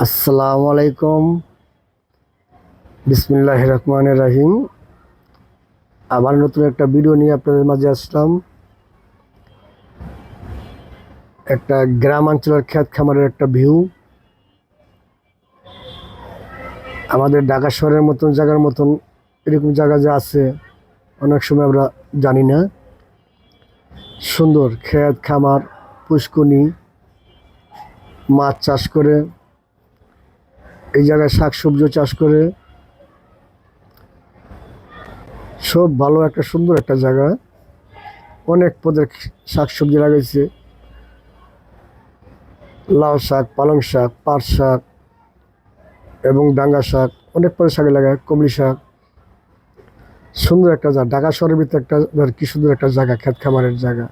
আসসালামু আলাইকুম। বিসমিল্লাহির রহমানির রহিম। আবার নতুন একটা ভিডিও নিয়ে আপনাদের মাঝে আসলাম। একটা গ্রামাঞ্চলের ক্ষেত খামারের একটা ভিউ। আমাদের ঢাকা শহরের মতন জায়গার মতন এরকম জায়গা যে আছে অনেক সময় আমরা জানি না। সুন্দর ক্ষেত খামার, পুষ্কনি, মাছ চাষ করে, এই জায়গায় শাকসবজিও চাষ করে, সব ভালো একটা সুন্দর একটা জায়গা। অনেক পদের শাকসবজি লাগাইছে, লাউ শাক, পালং শাক, পাট শাক এবং ডাঙ্গা শাক, অনেক পদের শাকে লাগায়, কমলি শাক। সুন্দর একটা জায়গা, ঢাকা শহরের ভিতরে একটা কি সুন্দর একটা জায়গা, ক্ষেত খামারের জায়গা।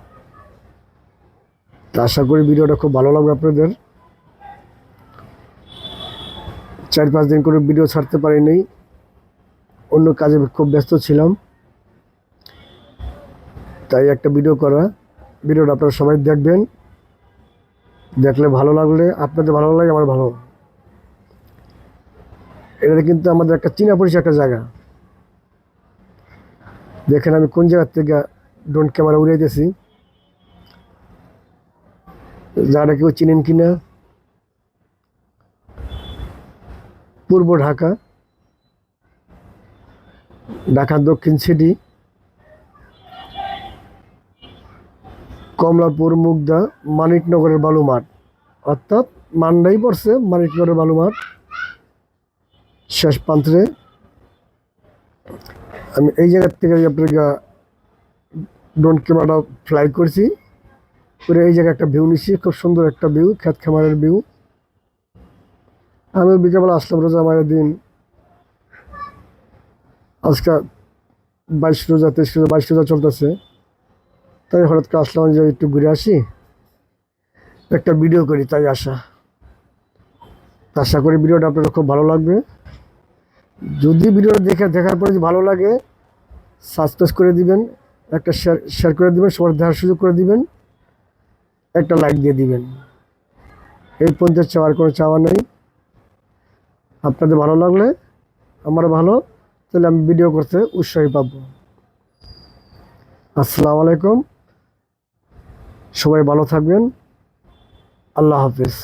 তা আশা করি ভিডিওটা খুব ভালো লাগবে আপনাদের। 4-5 দিন করে ভিডিও ছাড়তে পারিনি, অন্য কাজে খুব ব্যস্ত ছিলাম, তাই একটা ভিডিও করা। ভিডিওটা আপনারা সবাই দেখবেন, দেখলে ভালো লাগলে আপনাদের ভালো লাগে, আমার ভালো। এটা কিন্তু আমাদের একটা চীনা পরিচয় একটা জায়গা। দেখেন আমি কোন জায়গার থেকে ড্রোন ক্যামেরা উড়াইতেছি, জায়গাটা কেউ চিনেন কিনা। পূর্ব ঢাকা, ঢাকা দক্ষিণ সিটি, কমলাপুর, মুগদা, মানিকনগরের বালুমাঠ, অর্থাৎ মান্ডাই পড়ছে মানিকনগরের বালুমাঠ শেষ প্রান্তে। আমি এই জায়গার থেকে আপনাকে ড্রোন ক্যামেরাটা ফ্লাই করছি, করে এই জায়গায় একটা ভিউ নিচ্ছি, খুব সুন্দর একটা ভিউ, ক্ষেত খামারের ভিউ। আমি বিকেলবেলা আসলাম, রোজা মায়ের দিন, আজকে 22 রোজা, 23 রোজা, 22 রোজা চলতেছে। তাই হঠাৎ করে আসলাম যে একটু ঘুরে আসি, একটা ভিডিও করি, তাই আসা। আশা করি ভিডিওটা আপনাদের খুব ভালো লাগবে। যদি ভিডিওটা দেখার পরে যদি ভালো লাগে, সাবস্ক্রাইব করে দিবেন, একটা শেয়ার করে দিবেন, সবার দেখার সুযোগ করে দিবেন, একটা লাইক দিয়ে দিবেন। এই পর্যন্ত চাওয়ার কোনো চাওয়া নেই। আপনাদের ভালো লাগলে আমার ভালো, তাহলে আমি ভিডিও করতে উৎসাহী পাব। আসসালামু আলাইকুম, সবাই ভালো থাকবেন। আল্লাহ হাফিজ।